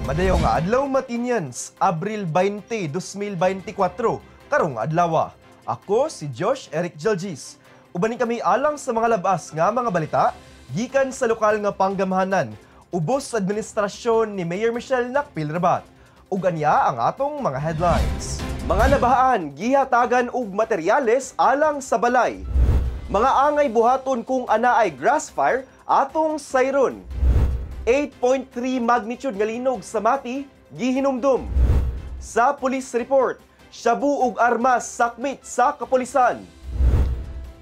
Madayo nga adlaw Matinians, Abril 20, 2024, karong adlaw. Ako si Josh Eric Jalgis. Ubanin kami alang sa mga labas nga mga balita gikan sa lokal nga panggamhanan. Ubos administrasyon ni Mayor Michelle Nakpil Rabat. Ug anya ang atong mga headlines. Mga nabahaan, gihatagan og materyales alang sa balay. Mga angay buhaton kung ana ay grass fire atong sayron. 8.3 magnitude nga linog sa Mati, gihinumdum. Sa police report, shabu ug armas sakmit sa kapulisan.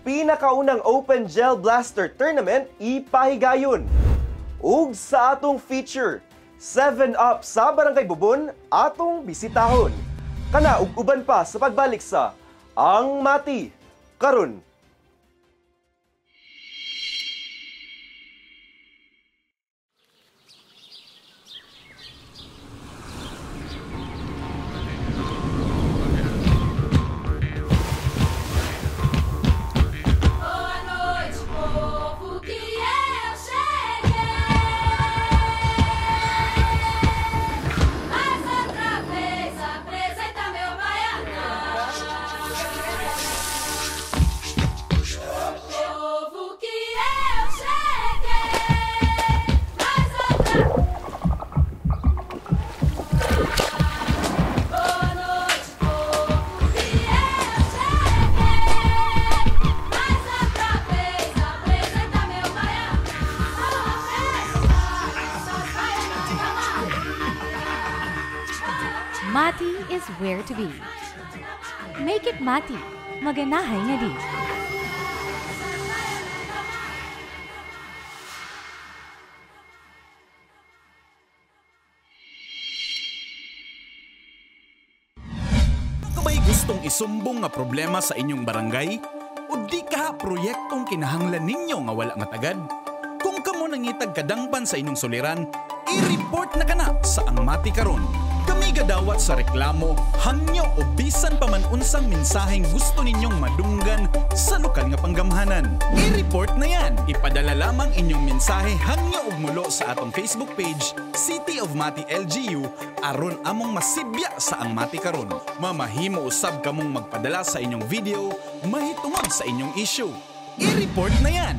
Pinakaunang Open Gel Blaster Tournament ipahigayon. Ug sa atong feature, 7-Up sa Barangay Bubon atong bisitahon. Kana ug uban pa sa pagbalik sa Ang Mati karon. Mati is where to be. Make it Mati. Maganahay nga di. Kabay gustong isumbong nga problema sa inyong barangay? O di ka proyektong kinahanglan ninyo nga wala nga tagad? Kung kamo nangitag kadangpan sa inyong suliran, i-report na kana sa Ang Mati karon. Kami gadawat sa reklamo, hangyo o bisan pa man unsang mensaheng gusto ninyong madunggan sa lokal nga panggamhanan. I-report na yan. Ipadala lamang inyong mensahe hangyo ug mulo sa atong Facebook page, City of Mati LGU, aron among masibya sa Ang Mati karon. Mamahimo usab kamong magpadala sa inyong video, mahitungod sa inyong issue. I-report na yan.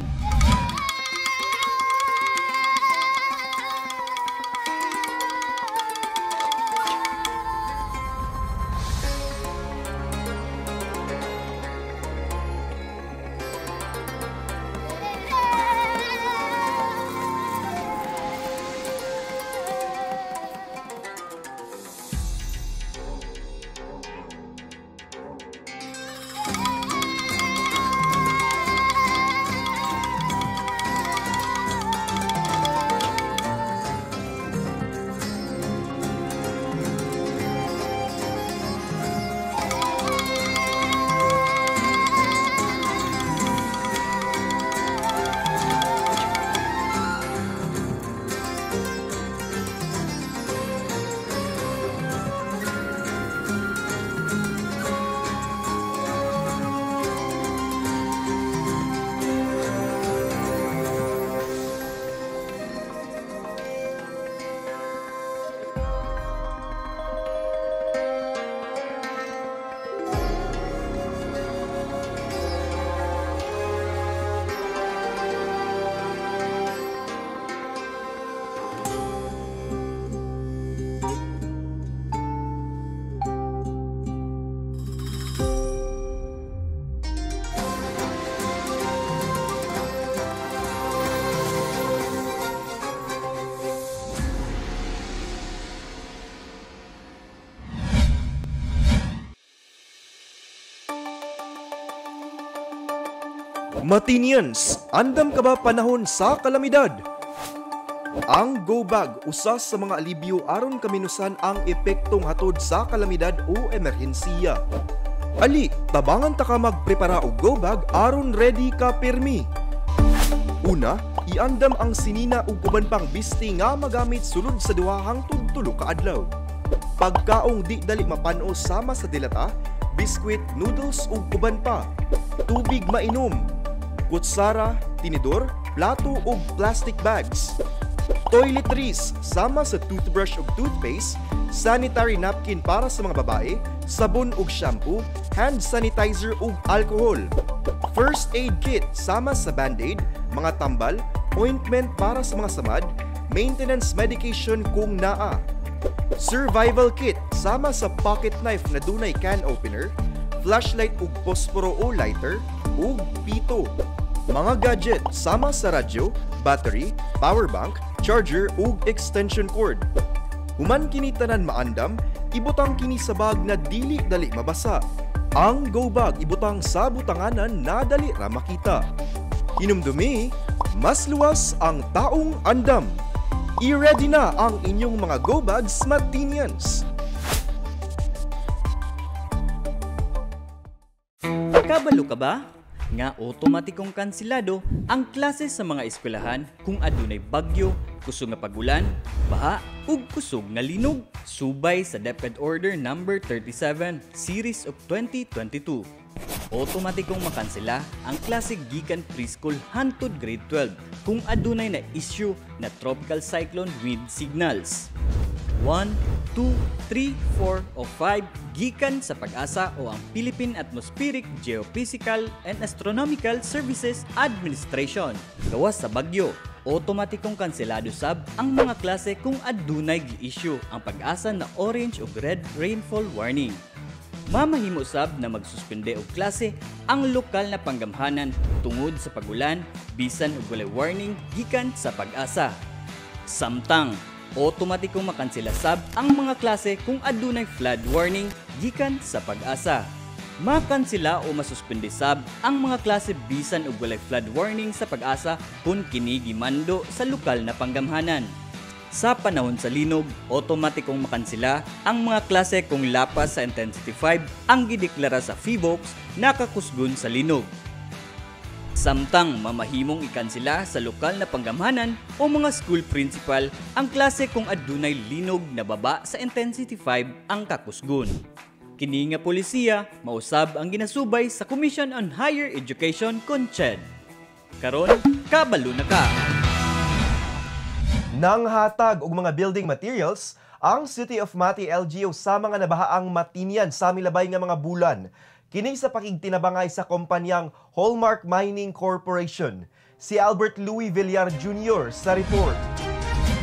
Matinians, andam ka ba panahon sa kalamidad? Ang Go Bag usa sa mga alibyo aron kaminusan ang epektong hatod sa kalamidad o emerhensiya. Ali, tabangan ta ka magprepara og Go Bag aron ready ka pirmi. Una, iandam ang sinina ug uban pang bisti nga magamit sulod sa 2 hangtod 3 ka adlaw. Pagkaong di dali mapano sama sa dilata, biskwit, noodles ug uban pa. Tubig mainom, kutsara, tinidor, plato ug plastic bags. Toiletries sama sa toothbrush ug toothpaste, sanitary napkin para sa mga babae, sabon ug shampoo, hand sanitizer ug alcohol. First aid kit sama sa band-aid, mga tambal, ointment para sa mga samad, maintenance medication kung naa. Survival kit sama sa pocket knife na dunay can opener, flashlight ug posporo o lighter, ug pito. Mga gadget sama sa radyo, battery, power bank, charger ug extension cord. Human kini tanan maandam, ibutang kini sa bag na dili dali mabasa. Ang go bag ibutang sa butanganan na dali ra makita. Hinumdumi, mas luwas ang taong andam. I-ready na ang inyong mga go bags, Matinians. Kabalo ka ba? Nga otomatikong kansilado ang klase sa mga eskwelahan kung adunay bagyo, kusog nga pagulan, baha ug kusog nga linog. Subay sa DepEd Order No. 37 Series of 2022. Otomatikong makansela ang klase gikan preschool hangtod grade 12 kung adunay na issue na tropical cyclone wind signals. 1, 2, 3, 4 o 5 gikan sa Pag-asa o ang Philippine Atmospheric, Geophysical and Astronomical Services Administration. Gawas sa bagyo, otomatikong kanselado sab ang mga klase kung adunay gi-issue ang Pag-asa na orange ug red rainfall warning. Mamahimo sab na magsuspende og klase ang lokal na panggamhanan tungod sa pagulan bisan og walay warning gikan sa Pag-asa. Samtang otomatikong makansela sab ang mga klase kung adunay flood warning gikan sa Pag-asa. Makansela o masuspende sab ang mga klase bisan og walay flood warning sa Pag-asa kung kini gimando sa lokal na panggamhanan. Sa panahon sa linog, otomatikong makansela ang mga klase kung lapas sa intensity 5 ang gideklara sa PHIVOLCS nakakusgon sa linog. Samtang mamahimong ikansela sa lokal na panggamhanan o mga school principal ang klase kung adunay linog na baba sa intensity 5 ang kakusgon. Kini nga polisiya mausab ang ginasubay sa Commission on Higher Education CONCHED. Karon, kabalo na ka! Nanghatag og mga building materials ang City of Mati LGU sa mga nabahaang Matinian sa milabay nga mga bulan. Kini sa pakigtinabangay sa kumpanyang Hallmark Mining Corporation. Si Albert Louis Villar Jr. sa report.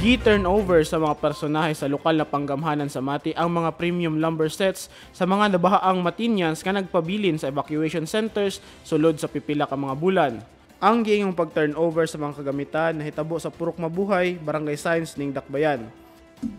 Gi-turnover sa mga personahe sa lokal na panggamhanan sa Mati ang mga premium lumber sets sa mga nabahaang Matinians nga nagpabilin sa evacuation centers sulod sa pipila ka mga bulan. Ang giingong pag-turnover sa mga kagamitan na hitabo sa Purok Mabuhay, Barangay Science ning Dakbayan.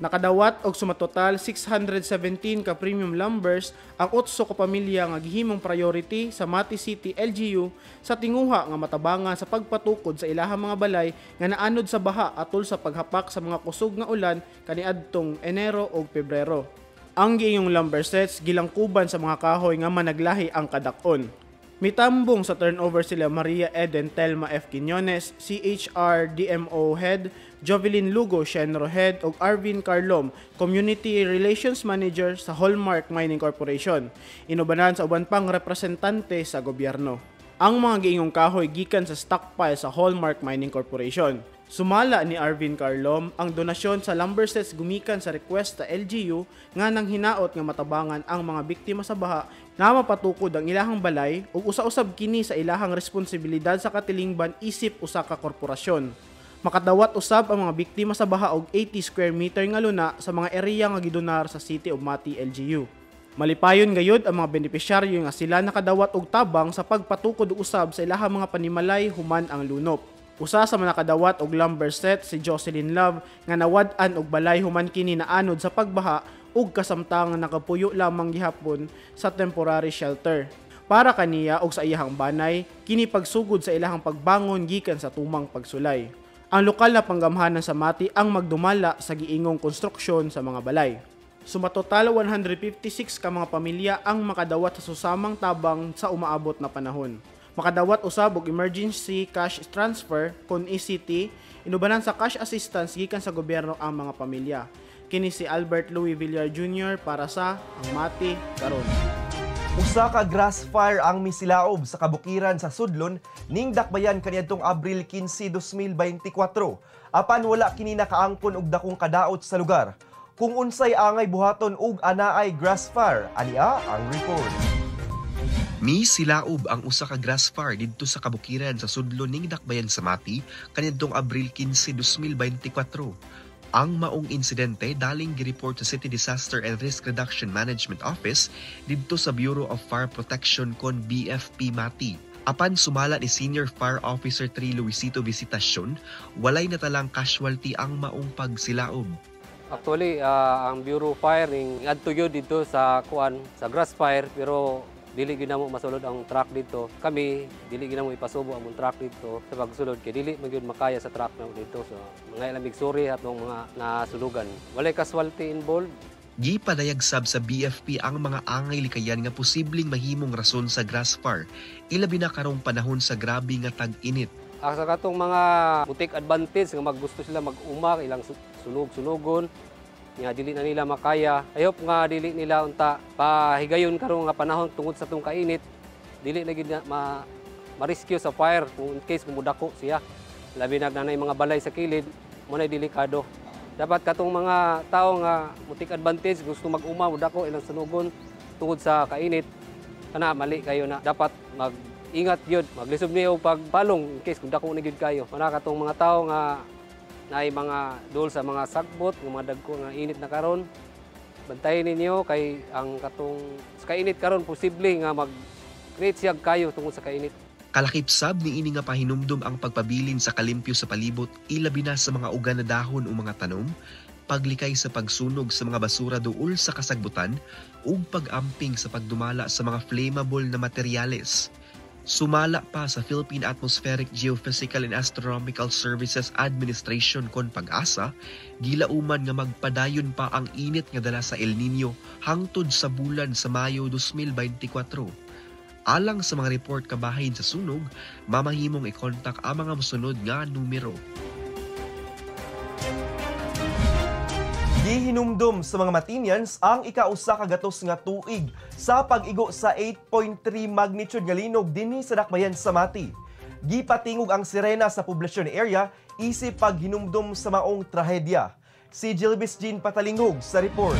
Nakadawat og sumatotal 617 ka premium lumbers ang 8 ka pamilya nga gihimong priority sa Mati City LGU sa tinguha nga matabangan sa pagpatukod sa ilahang mga balay nga naanod sa baha atol sa paghapak sa mga kusog nga ulan kaniadtong Enero ug Pebrero. Ang giingong lumber sets gilangkuban sa mga kahoy nga managlahi ang kadak-on. Mitambong sa turnover sila Maria Eden Telma F. Quiñones, CHR DMO Head, Jovelyn Lugo, Shenro Head, ug Arvin Carlom, Community Relations Manager sa Hallmark Mining Corporation. Inubanan sa uban pang representante sa gobyerno. Ang mga giingong kahoy gikan sa stockpile sa Hallmark Mining Corporation. Sumala ni Arvin Carlom ang donasyon sa lumber sets gumikan sa request sa LGU nga nang hinaot nga matabangan ang mga biktima sa baha na mapatukod ang ilahang balay ug usa-usab kini sa ilahang responsibilidad sa katilingban isip usa ka korporasyon. Makadawat usab ang mga biktima sa baha og 80 square meter nga luna sa mga area nga gidonar sa City of Mati LGU. Malipayon gayud ang mga benepisyaryo nga sila nakadawat og tabang sa pagpatukod usab sa ilahang mga panimalay human ang lunop. Usa sa mga nakadawat og lumber set si Jocelyn Love nga nawad-an og balay human kini naanod sa pagbaha ug kasamtang nakapuyo lamang gihapon sa temporary shelter. Para kaniya og sa iyahang banay, kini pagsugod sa ilahang pagbangon gikan sa tumang pagsulay. Ang lokal na panggamhanan sa Mati ang magdumala sa giingong konstruksyon sa mga balay. Sumatotal 156 ka mga pamilya ang makadawat sa susamang tabang sa umaabot na panahon. Makadawat usab og emergency cash transfer kon ECT, inubanan sa cash assistance gikan sa gobyerno ang mga pamilya. Kini si Albert Louis Villar Jr. para sa Ang Mati Karon. Usa ka grass fire ang misilaob sa kabukiran sa Sudlon ning dakbayan kaniadtong Abril 15, 2024. Apan wala kini nakaangkon og dakong kadaot sa lugar. Kung unsay angay buhaton ug anaay grass fire, ania ang report. Misilaob ang usa ka grass fire didto sa kabukiran sa Sudlon ning dakbayan sa Mati kaniadtong Abril 15, 2024. Ang maong insidente daling gireport sa City Disaster and Risk Reduction Management Office didto sa Bureau of Fire Protection kon BFP Mati. Apan sumala ni Senior Fire Officer 3 Luisito Visitacion, walay natalang casualty ang maong pagsilaob. Actually, ang Bureau of Fire ning adto gyud dito sa sa grass fire, pero dili gyud namo masulod ang truck dito. Kami dili gyud namo ipasubo ang truck dito sa pagsulod kay dili man gyud makaya sa truck namo dito. So mga ilamig suri atong mga nasulugan. Walay casualty involved. Gipadayag sab sa BFP ang mga angay likayan nga posibleng mahimong rason sa grass fire, ilabi na karong panahon sa grabe nga tag-init. Sa katong mga butik advantage nga maggusto sila mag-uma ilang sunog-sunogon, nga dili na nila makaya. Ayop nga dili nila unta pahigayon karong nga panahon tungod sa tong kainit. Dili na gid ma-rescue sa fire kung in case kumudako siya. Labi na nanay mga balay sa kilid, mo na delikado. Dapat katong mga tao nga mutik advantage gusto mag-uma mudako ilang sunugon tungod sa kainit, kana mali kayo na dapat mag-ingat gyud, maglisob niyo pagbalong in case kung dako na gyud kayo. Kana katong mga tao nga naay mga dol sa mga sagbot, ng mga dagko nga init na karon. Bantayin ninyo kay ang katong sa kainit karon posible nga mag-create siya kayo tungod sa kainit. Kalakip sab ni ini nga pahinumdum ang pagpabilin sa kalimpyo sa palibot, ilabi na sa mga ugan na dahon o mga tanom, paglikay sa pagsunog sa mga basura duol sa kasagbutan, ug pag-amping sa pagdumala sa mga flammable na materyales. Sumala pa sa Philippine Atmospheric Geophysical and Astronomical Services Administration kon Pag-asa, gilauman nga magpadayon pa ang init nga dala sa El Nino hangtod sa bulan sa Mayo 2024. Alang sa mga report kabahin sa sunog, mamahimong i-contact ang mga mosunod nga numero. Gihinumdum sa mga Matinians ang ikausa ka gatos nga tuig sa pag-igo sa 8.3 magnitude nga linog dinhi sa dakbayan sa Mati. Gipatingog ang sirena sa poblasyon area isip paghinumdum sa maong trahedya. Si Jilbis Jean Patalingog sa report.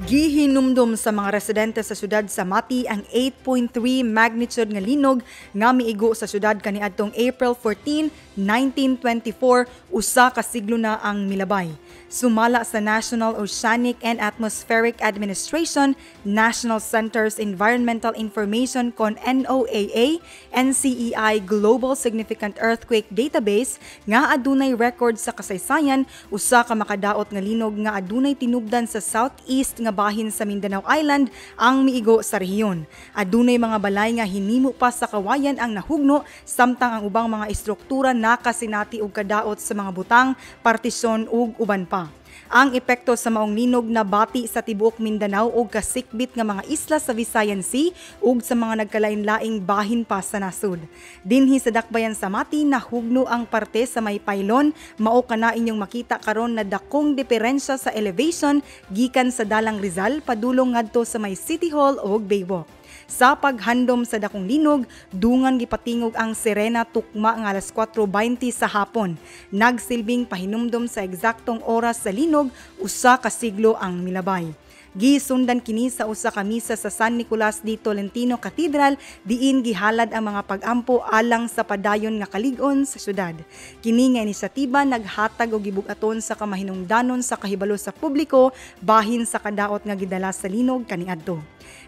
Gihinumdum sa mga residente sa syudad sa Mati ang 8.3 magnitude nga linog nga miigo sa syudad kaniadtong April 14, 1924, usa ka siglo na ang milabay. Sumala sa National Oceanic and Atmospheric Administration, National Center's Environmental Information kon NOAA, NCEI Global Significant Earthquake Database nga adunay record sa kasaysayan, usa ka makadaot nga linog nga adunay tinubdan sa southeast nga bahin sa Mindanao Island ang miigo sa rehiyon. Adunay mga balay nga hinimo pa sa kawayan ang nahugno, samtang ang ubang mga istruktura nakasinati og kadaot sa mga butang, partisyon ug uban pa. Ang epekto sa maong linog na bati sa tibuok Mindanao ug kasikbit nga mga isla sa Visayan Sea ug sa mga nagkalain-laing bahin pa sa nasud. Dinhi sa dakbayan sa Mati nahugno ang parte sa may paylon, mao kana inyong makita karon na dakong diferensya sa elevation gikan sa Dalang Rizal padulong ngadto sa may City Hall ug Baywalk. Sa paghandom sa dakong linog, dungan gipatingog ang sirena tukma nga alas 4:20 sa hapon. Nagsilbing pahinumdom sa eksaktong oras sa linog, usa ka siglo ang milabay. Gisundan kini sa usa ka misa sa San Nicolas de Tolentino Cathedral diin gihalad ang mga pag-ampo alang sa padayon nga kalig-on sa syudad. Kini nga inisyatiba naghatag og gibug-aton sa kamahinungdanon sa kahibalo sa publiko bahin sa kadaot nga gidala sa linog kaniadto.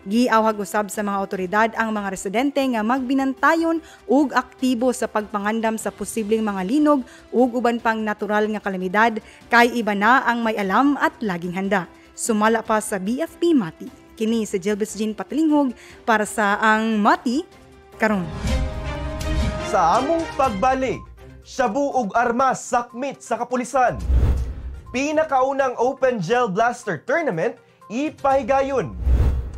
Giawhag usab sa mga otoridad ang mga residente nga magbinantayon ug aktibo sa pagpangandam sa posibleng mga linog ug uban pang natural nga kalamidad kay iba na ang may alam at laging handa. Sumala pa sa BFP Mati. Kini si Jilbis Jean Patalingog para sa ang Mati karon. Sa among pagbalik, shabu ug armas sakmit sa kapulisan. Pinakaunang Open Gel Blaster Tournament ipahigayon.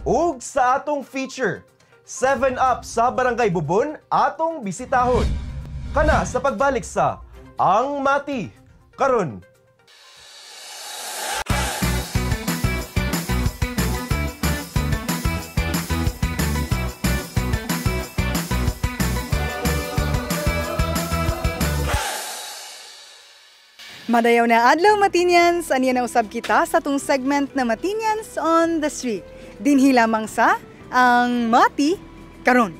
Ug sa atong feature, 7-Up sa Barangay Bubon atong bisitahon. Kana sa pagbalik sa Ang Mati karon. Madayaw na adlaw Matinians, aniya na usab kita sa tong segment na Matinians on the Street. Dinhi lamang sa ang Mati karon.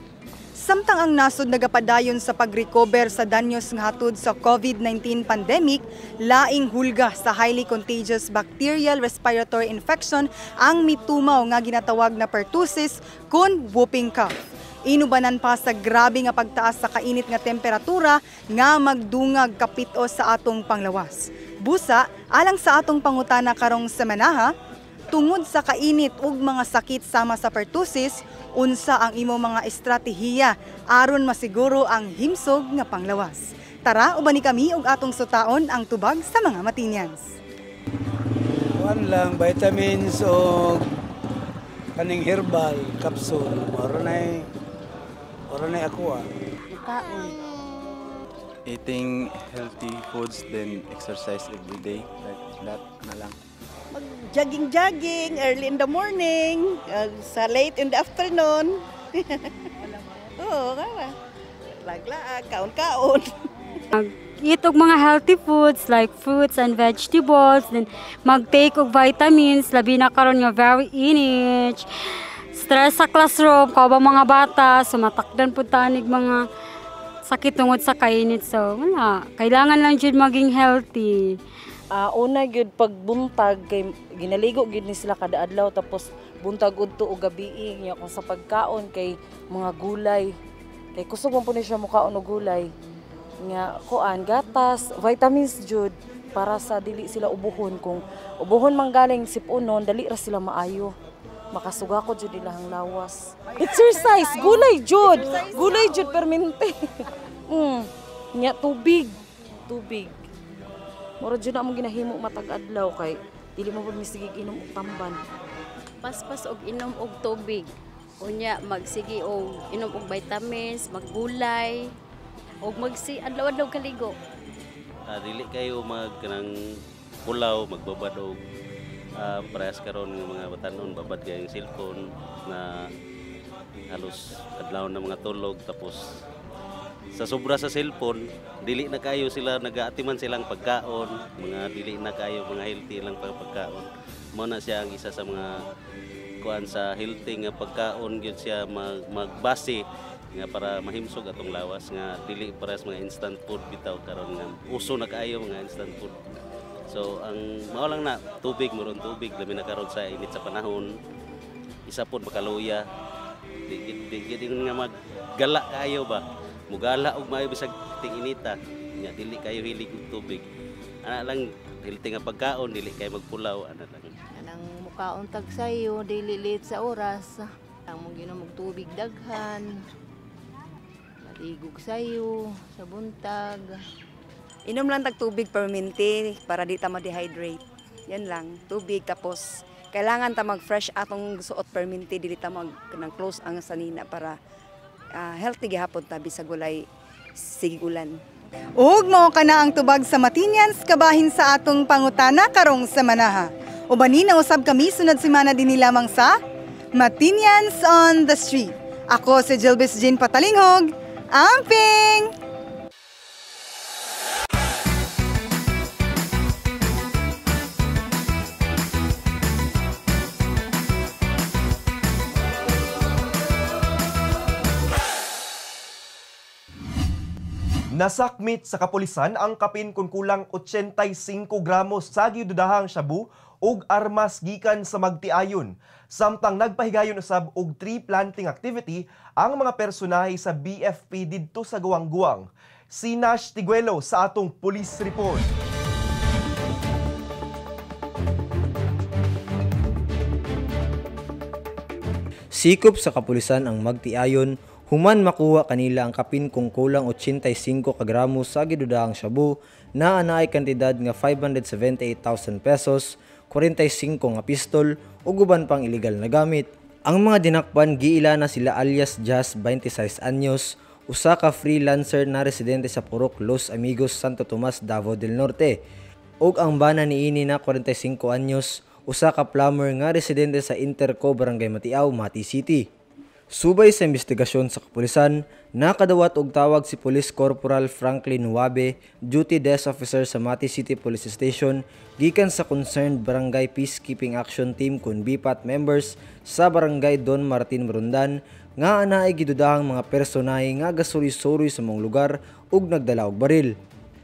Samtang ang nasod nagapadayon sa pag-recover sa danyos nga hatod sa COVID-19 pandemic, laing hulga sa highly contagious bacterial respiratory infection ang mitumaw nga ginatawag na pertussis kun whooping cough. Inubanan pa sa grabe nga pagtaas sa kainit nga temperatura nga magdungag kapito sa atong panglawas. Busa, alang sa atong pangutana karong semana, tungod sa kainit ug mga sakit sama sa pertussis, unsa ang imo mga estratehiya aron masiguro ang himsog nga panglawas. Tara, ubani kami ug atong sutaon ang tubag sa mga Matinians. Kuan lang, vitamins o kaning herbal capsule. Oro na ako Eating healthy foods, then exercise every day. Like that na lang. Jogging early in the morning, sa late in the afternoon. Oo, laglaag, kaon-kaon. Eat og mga healthy foods like fruits and vegetables, then mag-take og vitamins, labi na karon nga very init. Stress sa classroom, kauban mga bata, sumatakdan po tanig mga sakit tungod sa kainit. So, wala. Kailangan lang dyan maging healthy. Una gyud pagbuntag kay ginaligo gyud ni sila kada adlaw tapos buntag udto og gabi nya kung sa pagkaon kay mga gulay. Kay kusog man po ni siya mukaon og gulay. Nya kuan gatas, vitamins jud para sa dili sila ubuhon. Kung ubuhon man galing sipunon, dali ra sila maayo. Makasuga ko jud ilang lawas. Exercise, gulay jud permente. Nya tubig. Mura jud na mo ginahimo matag adlaw kay dili mo pud misigig inom og tamban. Paspas og inom og tubig. Unya magsige og inom og vitamins, maggulay og adlaw-adlaw kaligo. Dili kayo kanang pulaw, magbabad og parehas karon ng mga batanon, babad kayong cellphone na halos adlaw na mga tulog, tapos sa sobra sa cellphone, dili na kayo sila nag-aatiman silang pagkaon, mga dili na kayo mga healthy lang pagkaon. Mao na siya ang isa sa mga kuan sa healthy nga pagkaon gyud siya magbase nga para mahimsog atong lawas nga dili parehas mga instant food bitaw karon nga uso na kaayo mga instant food. So ang mao lang na tubig, muron tubig labi na karon sa init sa panahon. Isa pod makaluya. Di nga maggala kayo ba. Mugala og maayo bisag ting-inita. Nya dili kayo hilig og tubig. Ana lang healthy nga pagkaon, dili kayo magpulaw ana lang. Anang mukaon tag sayo, dili late sa oras. Ang mong ginom og tubig daghan. Maligog sayo sa buntag. Inom lang tag tubig permente para di ta ma-dehydrate. Yan lang, tubig tapos kailangan ta mag-fresh atong suot permente dili ta nang close ang sanina para healthy gihapon ta bisag walay sigulan. Ug mao kana ang tubag sa Matinians kabahin sa atong pangutana karong semana. Ubani na usab kami sunod semana dinhi lamang sa Matinians on the Street. Ako si Jilbis Jean Patalinghog. Amping! Nasakmit sa kapulisan ang kapin kung kulang 85 gramos sa gidudahang shabu ug armas gikan sa magtiayon. Samtang nagpahigayon usab og tree planting activity ang mga personahe sa BFP didto sa Guangguang. Si Nash Tiguelo sa atong police report. Sikop sa kapulisan ang magtiayon human makuha kanila ang kapin kung kulang 85 kagramos sa gidudahang shabu na anaay kantidad nga 578,000 pesos, 45 nga pistol ug uban pang illegal na gamit. Ang mga dinakpan giila na sila alias Jazz 26 anyos, usa ka freelancer na residente sa Purok Los Amigos, Santo Tomas, Davao del Norte, ug ang bana niini na 45 anyos, usa ka plumber nga residente sa Interco, Barangay Matiaw, Mati City. Subay sa investigasyon sa kapulisan, nakadawat og tawag si Police Corporal Franklin Huabe, Duty Desk Officer sa Mati City Police Station, gikan sa concerned Barangay Peacekeeping Action Team kun BPAT members sa Barangay Don Martin Marundan nga anaay gidudahang mga personahe nga gasuri-suri sa mong lugar ug nagdala og baril.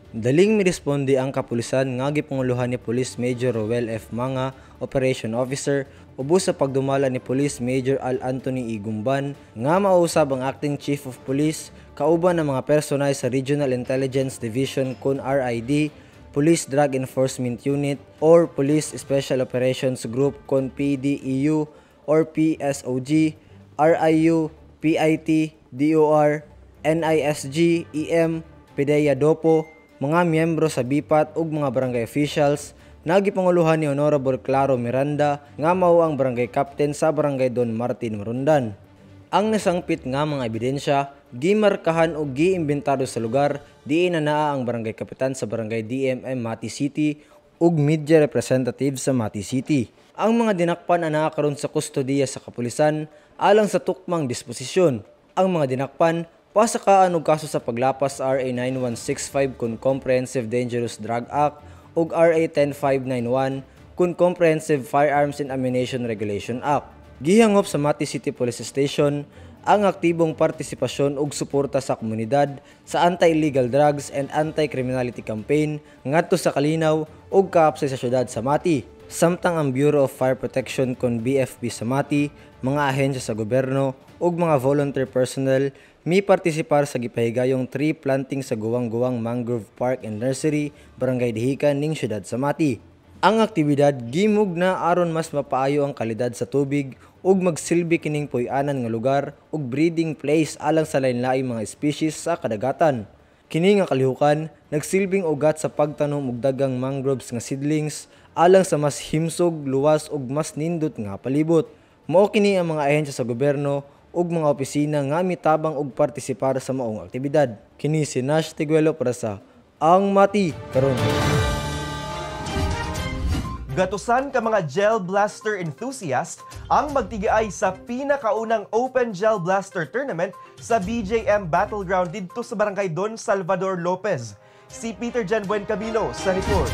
Daling miresponde ang kapulisan nga gipanguluhan ni Police Major Roel F. Manga, Operation Officer, ubos sa pagdumala ni Police Major Al Anthony Igumban nga mausab ang Acting Chief of Police kauban ng mga personay sa Regional Intelligence Division kun RID, Police Drug Enforcement Unit or Police Special Operations Group kun PDEU or PSOG, RIU, PIT, DOR, NISG, EM, PDEA Dopo, mga miyembro sa BPAT ug mga barangay officials, nagipanguluhan ni Honorable Claro Miranda nga mao ang barangay captain sa Barangay Don Martin Marundan. Ang nasangpit nga mga ebidensya gimarkahan ug giimbentado sa lugar diin na naa ang barangay kapitan sa Barangay DMM Mati City ug media representative sa Mati City. Ang mga dinakpan ana karon sa kustodiya sa kapulisan alang sa tukmang disposisyon. Ang mga dinakpan pasakaan og kaso sa paglapas sa RA 9165 kun Comprehensive Dangerous Drug Act ug RA 10591 kun Comprehensive Firearms and Ammunition Regulation Act. Gihangop sa Mati City Police Station ang aktibong partisipasyon ug suporta sa komunidad sa anti-illegal drugs and anti-criminality campaign ngadto sa kalinaw ug kaapsay sa syudad sa Mati. Samtang ang Bureau of Fire Protection kun BFP sa Mati, mga ahensya sa gobyerno ug mga volunteer personnel mi partisipar sa gipahigayong tree planting sa Guwang-Guwang Mangrove Park and Nursery, Barangay Dihican ning syudad sa Mati. Ang aktibidad gimugna aron mas mapaayo ang kalidad sa tubig ug magsilbi kining puy-anan nga lugar ug breeding place alang sa lain-laing mga species sa kadagatan. Kini nga kalihukan nagsilbing ugat sa pagtanom og daghang mangroves nga seedlings alang sa mas himsog, luwas ug mas nindot nga palibot. Mao kini ang mga ahensya sa gobyerno ug mga opisina nga mitabang og partisipar sa maong aktibidad. Kini si Nash Tiguelo para sa Ang Mati Karon. Gatusan ka mga gel blaster enthusiast ang magtigiay sa pinakaunang Open Gel Blaster Tournament sa BJM Battleground didto sa Barangay Don Salvador Lopez. Si Peter Jan Buencamino sa report.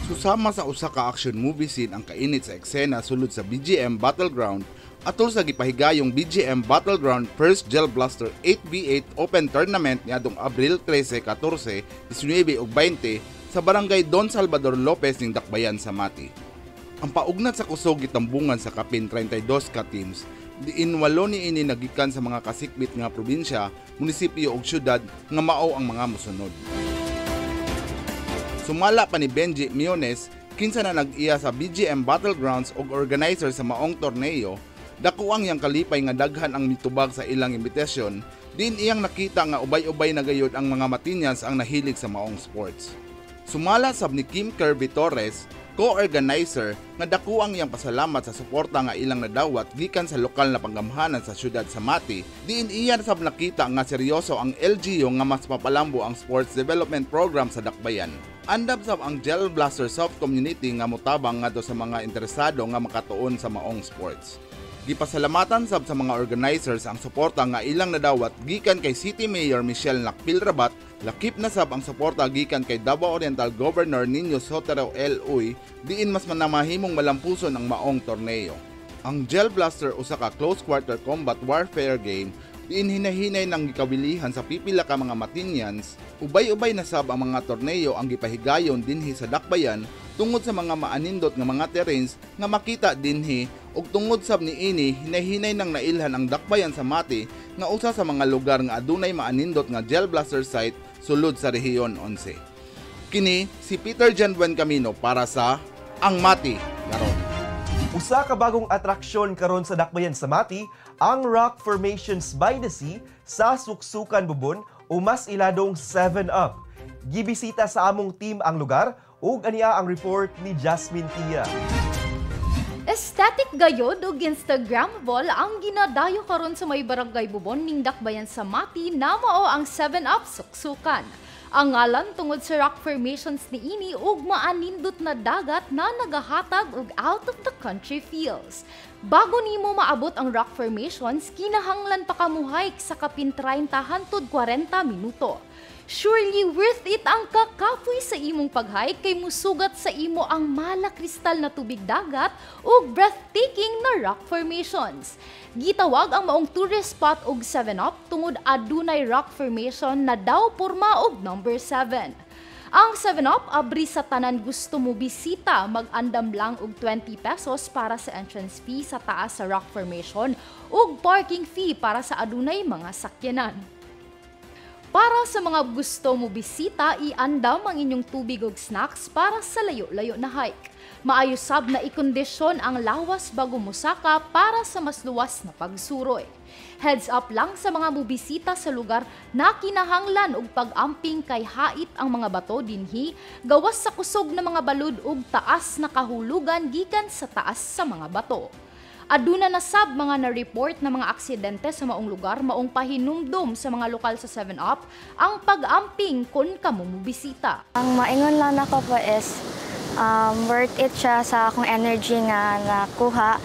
Susama sa usa ka action movie scene ang kainit sa eksena sulod sa BGM Battleground atol sa gipahigayong BGM Battleground First Gel Blaster 8v8 Open Tournament niadtong Abril 13, 14, 19 ug 20 sa Barangay Don Salvador Lopez ning Dakbayan sa Mati. Ang paugnat sa kusog gitambungan sa kapin 32 ka teams, diin 8 niini nagikan sa mga kasikbit nga probinsya, munisipyo ug syudad nga mao ang mga mosunod. Sumala pa ni Benji Miones, kinsa na nag-iya sa BGM Battlegrounds ug organizer sa maong torneo, dako ang yang kalipay nga daghan ang mitubag sa ilang imbitasyon, din iyang nakita nga ubay-ubay na gayud ang mga Matinyans ang nahilig sa maong sports. Sumala sab ni Kim Kirby Torres, co-organizer, nga dako ang iyang pasalamat sa suporta nga ilang nadawat gikan sa lokal na panggamhanan sa syudad sa Mati, diin iya sab nakita nga seryoso ang LGU nga mas mapalambo ang sports development program sa Dakbayan. Andam sab ang Gel Blaster Soft Community nga motabang ngadto sa mga interesado nga makatuon sa maong sports. Gipasalamatan sab sa mga organizers ang suporta nga ilang nadawat gikan kay City Mayor Michelle Nakpil Rabat, lakip na sab ang suporta gikan kay Davao Oriental Governor Nino Sotero L. Uy, diin mas manamahimong malampuson ang maong torneo. Ang Gel Blaster usa ka close quarter combat warfare game diin hinahinay ng gikabilihan sa pipila ka mga Matinyans. Ubay-ubay na sab ang mga torneo ang gipahigayon dinhi sa Dakbayan tungod sa mga maanindot nga mga terrains nga makita dinhi ug tungod sab niini hinahinay nang nailhan ang Dakbayan sa Mati nga usa sa mga lugar nga adunay maanindot nga Gel Blaster site sulod sa Rehiyon 11. Kini si Peter Jan Buencamino para sa Ang Mati Karon. Usa ka bagong atraksyon karon sa Dakbayan sa Mati, ang Rock Formations by the Sea sa Suksukan Bubon o mas iladong 7-Up. Gibisita sa among team ang lugar ug aniya ang report ni Jasmine Tia. Aesthetic gayod ug Instagrammable ang ginadayo karon sa may Barangay Bubon ning Dakbayan sa Mati na mao ang 7-Up Suksukan. Ang ngalan tungod sa rock formations ni ini ug maanindot na dagat na nagahatag og out of the country feels. Bago nimo maabot ang rock formations, kinahanglan pa ka mo-hike sa kapin 30 hangtod 40 minuto. Surely worth it ang kakapoy sa imong pag-hike kay musugat sa imo ang malakristal na tubig dagat ug breathtaking na rock formations. Gitawag ang maong tourist spot og 7-Up tungod adunay rock formation na daw porma og number 7. Ang 7-Up abri sa tanan gusto mo bisita, mag-andam lang og 20 pesos para sa entrance fee sa taas sa rock formation ug parking fee para sa adunay mga sakyanan. Para sa mga gusto mo bisita, iandam ang inyong tubig ug snacks para sa layo-layo na hike. Maayo sab na ikondisyon ang lawas bago musaka para sa mas luwas na pagsuroy. Heads up lang sa mga mubisita sa lugar na kinahanglan og pag-amping kay hait ang mga bato dinhi, gawas sa kusog na mga balud ug taas na kahulugan gikan sa taas sa mga bato. Aduna na sab mga na-report na mga aksidente sa maong lugar, maong pahinumdum sa mga lokal sa 7-Up ang pag-amping kun kamo mubisita. Ang maingon lang nako po is worth it siya sa akong energy nga nakuha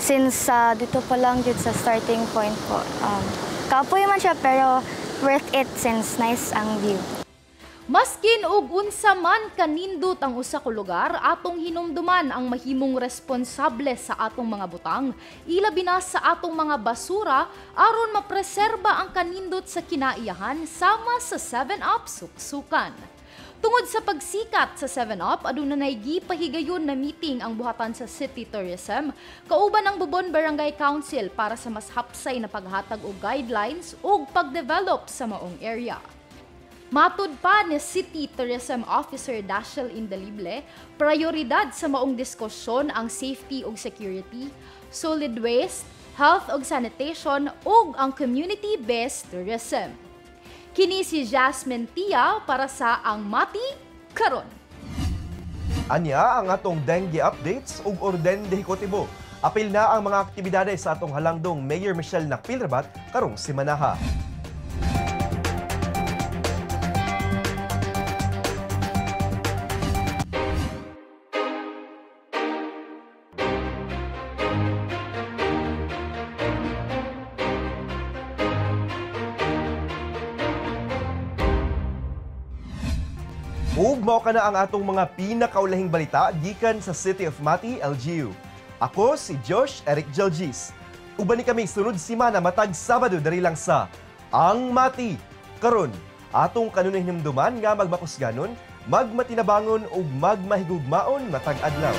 since dito pa lang jud sa starting point po. Kapoy man siya pero worth it since nice ang view. Maskin og unsa man kanindot ang usa ka lugar, atong hinumduman ang mahimong responsable sa atong mga butang, ilabi na sa atong mga basura aron mapreserba ang kanindot sa kinaiyahan sama sa 7-Up suksukan. Tungod sa pagsikat sa 7-Up, aduna nay gipahigayon na meeting ang buhatan sa City Tourism, kauban ang Bubon Barangay Council para sa mas hapsay na paghatag og guidelines ug pagdevelop sa maong area. Matud pa ni City Tourism Officer Dashiell Indalible, prioridad sa maong diskusyon ang safety ug security, solid waste, health ug sanitation ug ang community-based tourism. Kini si Jasmine Tia para sa Ang Mati Karon. Anya ang atong dengue updates ug orden de Hikotibo. Apil na ang mga aktibidades sa atong halangdong Mayor Michelle Nakpilrabat karong simanaha. Ug mao kana ang atong mga pinakaulahing balita gikan sa City of Mati, LGU. Ako si Josh Eric Jelgis. Uban ni kami sunod semana matag Sabado diri lang sa Ang Mati Karon. Atong kanunay hinumduman nga magmakusganon, magmatinabangon ug magmahigugmaon matag adlaw.